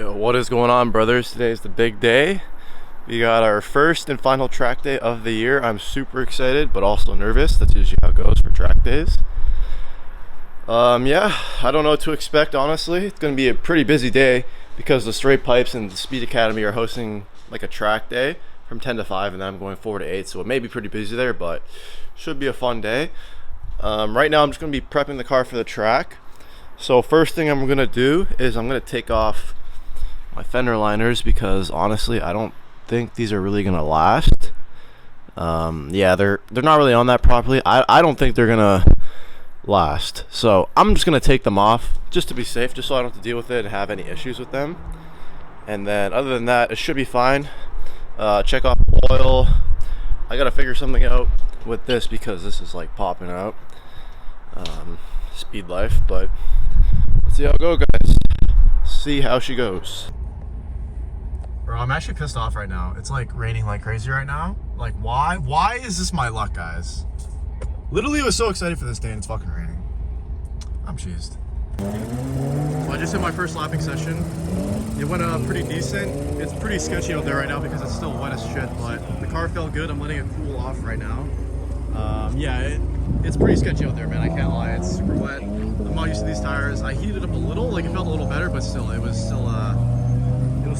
Yo, what is going on, brothers? Today is the big day. We got our first and final track day of the year. I'm super excited, but also nervous. That's usually how it goes for track days. Yeah, I don't know what to expect, honestly. It's going to be a pretty busy day because the Straight Pipes and the Speed Academy are hosting like a track day from 10 to 5, and then I'm going 4 to 8, so it may be pretty busy there, but should be a fun day. Right now, I'm just going to be prepping the car for the track. So first thing I'm going to do is I'm going to take off my fender liners because honestly I don't think these are really gonna last. Yeah, they're not really on that properly. I don't think they're gonna last, so I'm just gonna take them off just to be safe, just so I don't have to deal with it and have any issues with them. And then other than that, it should be fine. Check off oil. I gotta figure something out with this because this is like popping out. Speed life, but let's see how it goes, guys. See how she goes. Bro, I'm actually pissed off right now. It's like raining like crazy right now. Like, why? Why is this my luck, guys? Literally was so excited for this day and it's fucking raining. I'm cheesed. So I just hit my first lapping session. It went pretty decent. It's pretty sketchy out there right now because it's still wet as shit, but the car felt good. I'm letting it cool off right now. Yeah, it's pretty sketchy out there, man. I can't lie. It's super wet. I'm not used to these tires. I heated it up a little, like it felt a little better, but still, it was still a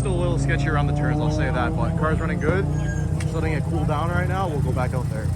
little sketchy around the turns, I'll say that. But car's running good. Just letting it cool down right now. We'll go back out there.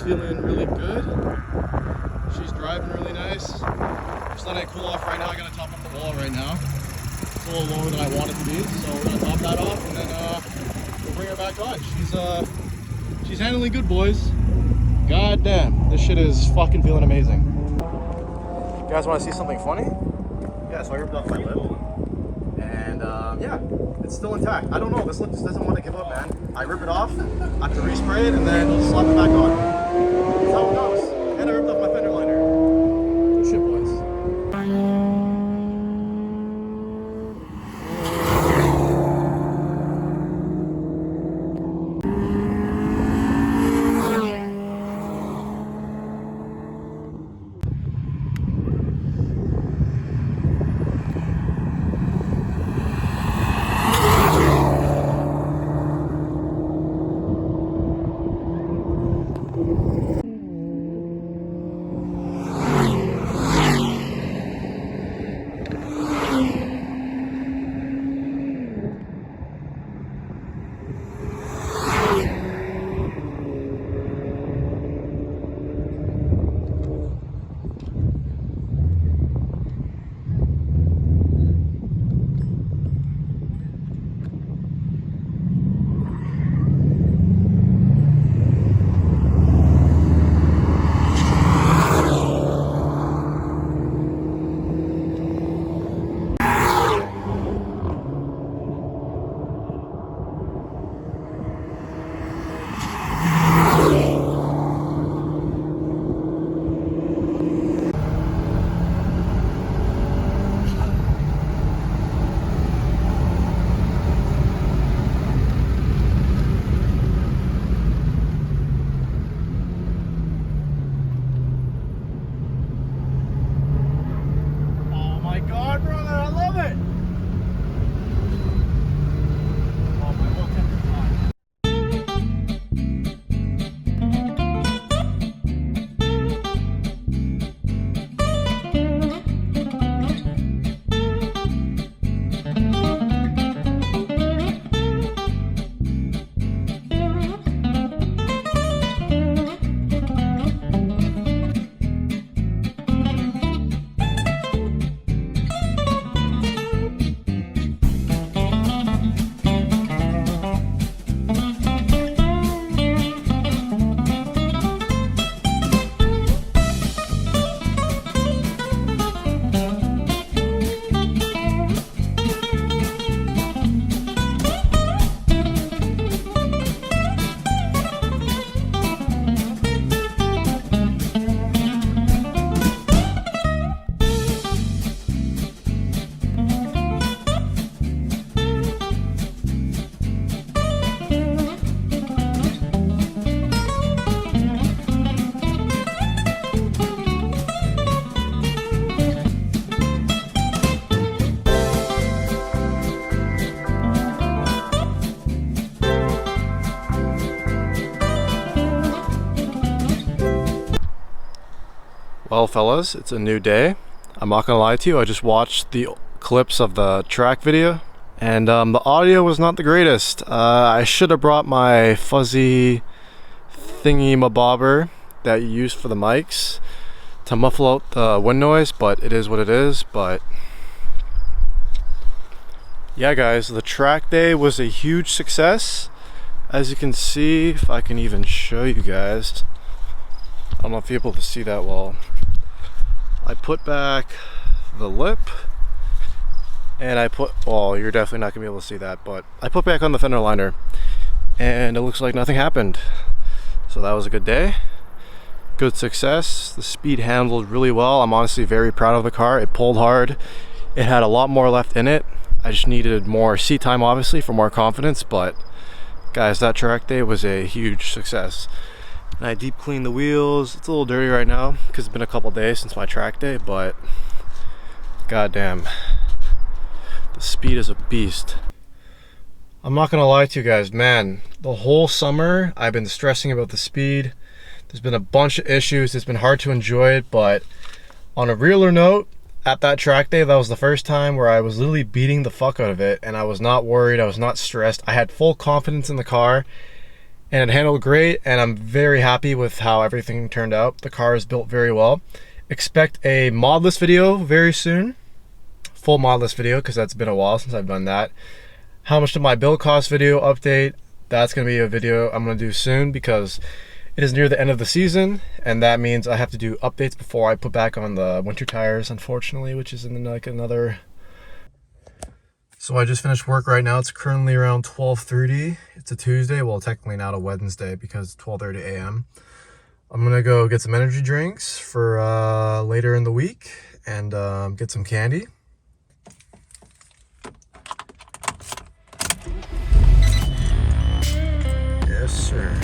feeling really good. She's driving really nice. Just letting it cool off right now. I gotta top up the wall right now. It's a little lower than I want it to be, so we're gonna top that off and then we'll bring her back on. She's handling good, boys. God damn, this shit is fucking feeling amazing. You guys want to see something funny? Yeah, so I ripped off my lip, and yeah, it's still intact. I don't know, this lip just doesn't want to give up, man. I rip it off, I have to respray it, and then slap it back on. That's how it goes. And I ripped off my fender liner. Good shit, boys. Well, fellas, it's a new day. I'm not gonna lie to you, I just watched the clips of the track video, and the audio was not the greatest. I should have brought my fuzzy thingy-mabobber that you use for the mics to muffle out the wind noise, but it is what it is. But yeah, guys, the track day was a huge success. As you can see, if I can even show you guys, I don't know if you're able to see that well. I put back the lip, and well, you're definitely not gonna be able to see that, but I put back on the fender liner, and it looks like nothing happened. So that was a good day, good success. The speed handled really well. I'm honestly very proud of the car. It pulled hard. It had a lot more left in it. I just needed more seat time, obviously, for more confidence, but guys, that track day was a huge success. And I deep cleaned the wheels. It's a little dirty right now because it's been a couple days since my track day, but goddamn, the speed is a beast. I'm not gonna lie to you guys, man, the whole summer I've been stressing about the speed. There's been a bunch of issues. It's been hard to enjoy it, but on a realer note, at that track day, that was the first time where I was literally beating the fuck out of it, and I was not worried, I was not stressed. I had full confidence in the car, and it handled great, and I'm very happy with how everything turned out. The car is built very well. Expect a modless video very soon, full modless video, because that's been a while since I've done that. How much did my build cost video update? That's going to be a video I'm going to do soon, because it is near the end of the season, and that means I have to do updates before I put back on the winter tires, unfortunately, which is in like another... So I just finished work right now. It's currently around 12:30. It's a Tuesday. Well, technically not a Wednesday because it's 12:30 a.m. I'm gonna go get some energy drinks for later in the week and get some candy. Yes, sir.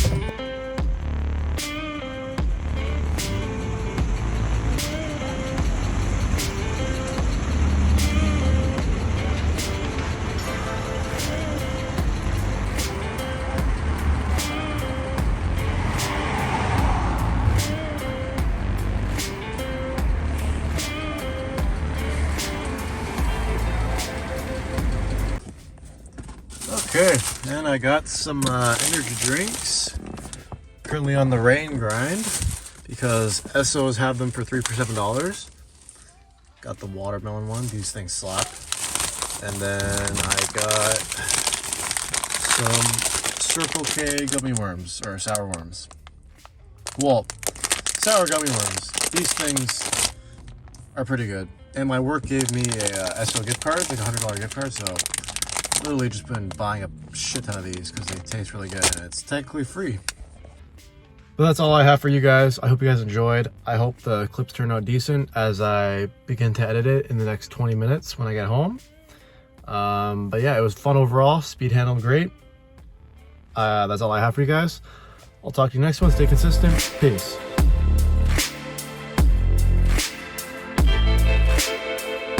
Okay, and I got some energy drinks. Currently on the rain grind because Essos have them for 3 for $7. Got the watermelon one. These things slap. And then I got some Circle K gummy worms or sour worms. Well, sour gummy worms. These things are pretty good. And my work gave me a Esso gift card, like a $100 gift card, so literally just been buying a shit ton of these because they taste really good and it's technically free. But that's all I have for you guys. I hope you guys enjoyed. I hope the clips turn out decent as I begin to edit it in the next 20 minutes when I get home. But yeah, it was fun overall. Speed handled great. That's all I have for you guys. I'll talk to you next one. Stay consistent. Peace.